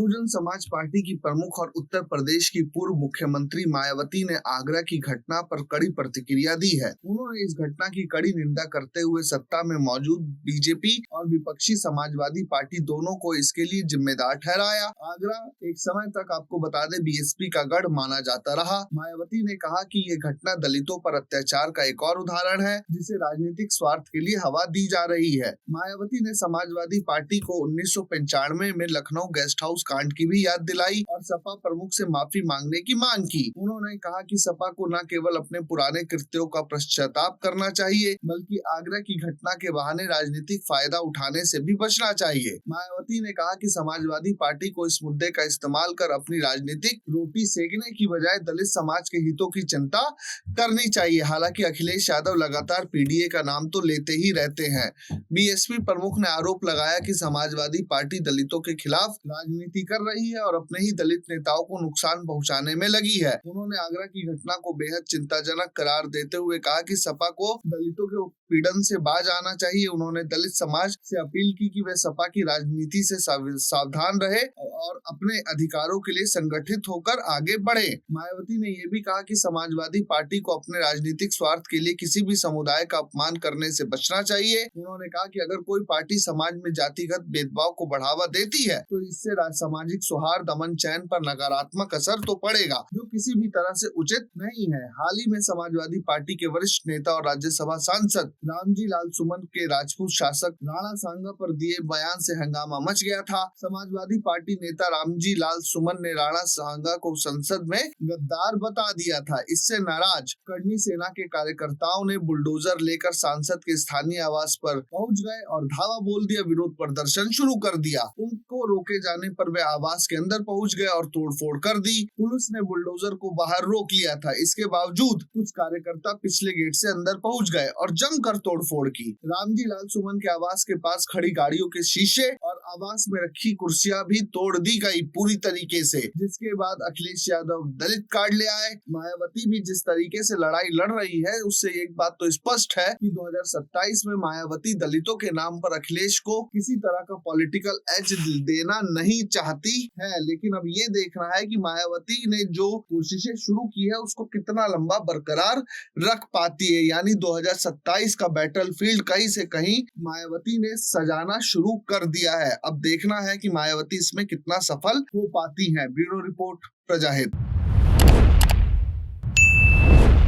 Bahujan Samaj party की प्रमुख और उत्तर प्रदेश की पूर्व मुख्यमंत्री मायावती ने आगरा की घटना पर कड़ी प्रतिक्रिया दी है। उन्होंने इस घटना की कड़ी निंदा करते हुए सत्ता में मौजूद बीजेपी और विपक्षी समाजवादी पार्टी दोनों को इसके लिए जिम्मेदार ठहराया। आगरा एक समय तक आपको बता दें बीएसपी का गढ़ माना जाता रहा। मायावती ने कहा कि ये घटना दलितों पर अत्याचार का एक और उदाहरण है जिसे राजनीतिक स्वार्थ के लिए हवा दी जा रही है। मायावती ने समाजवादी पार्टी को 1995 में लखनऊ गेस्ट हाउस कांड की भी याद दिलाई और सपा प्रमुख से माफी मांगने की मांग की। उन्होंने कहा कि सपा को न केवल अपने पुराने कृत्यों का पश्चाताप करना चाहिए बल्कि आगरा की घटना के बहाने राजनीतिक फायदा उठाने से भी बचना चाहिए। मायावती ने कहा कि समाजवादी पार्टी को इस मुद्दे का इस्तेमाल कर अपनी राजनीतिक रोटी सेकने की बजाय दलित समाज के हितों की चिंता करनी चाहिए। हालांकि अखिलेश यादव लगातार पीडीए का नाम तो लेते ही रहते हैं। बीएसपी प्रमुख ने आरोप लगाया कि समाजवादी पार्टी दलितों के खिलाफ राजनीति कर रही है और अपने ही दलित नेताओं को नुकसान पहुंचाने में लगी है। उन्होंने आगरा की घटना को बेहद चिंताजनक करार देते हुए कहा कि सपा को दलितों के उत्पीड़न से बाज आना चाहिए। उन्होंने दलित समाज से अपील की कि वे सपा की राजनीति से सावधान रहे और अपने अधिकारों के लिए संगठित होकर आगे बढ़े। मायावती ने यह भी कहा कि समाजवादी पार्टी को अपने राजनीतिक स्वार्थ के लिए किसी भी समुदाय का अपमान करने से बचना चाहिए। उन्होंने कहा कि अगर कोई पार्टी समाज में जातिगत भेदभाव को बढ़ावा देती है तो इससे सामाजिक सौहार्द अमन चैन पर नकारात्मक असर तो पड़ेगा, जो किसी भी तरह से उचित नहीं है। हाल ही में समाजवादी पार्टी के वरिष्ठ नेता और राज्यसभा सांसद रामजी लाल सुमन के राजपूत शासक राणा सांगा पर दिए बयान से हंगामा मच गया था। समाजवादी पार्टी नेता रामजी लाल सुमन ने राणा सांगा को संसद में गद्दार बता दिया था। इससे नाराज कर्णी सेना के कार्यकर्ताओं ने बुलडोजर लेकर सांसद के स्थानीय आवास पर पहुंच गए और धावा बोल दिया, विरोध प्रदर्शन शुरू कर दिया। उनको रोके जाने पर वे आवास के अंदर पहुंच गए और तोड़फोड़ कर दी। पुलिस ने बुलडोजर को बाहर रोक लिया था। इसके बावजूद कुछ कार्यकर्ता पिछले गेट से अंदर पहुंच गए और जमकर तोड़फोड़ की। रामजी लाल सुमन के आवास के पास खड़ी गाड़ियों के शीशे और आवास में रखी कुर्सियां भी तोड़ दी गई पूरी तरीके से, जिसके बाद अखिलेश यादव दलित कार्ड ले आए। मायावती भी जिस तरीके से लड़ाई लड़ रही है उससे एक बात तो स्पष्ट है कि 2027 में मायावती दलितों के नाम पर अखिलेश को किसी तरह का पॉलिटिकल एज देना नहीं चाहती है। लेकिन अब ये देखना है कि मायावती ने जो कोशिशें शुरू की है उसको कितना लंबा बरकरार रख पाती है। यानी 2027 का बैटलफील्ड कहीं से कहीं मायावती ने सजाना शुरू कर दिया है। अब देखना है कि मायावती इसमें कितना सफल हो पाती है। Bureau report प्रजाहित।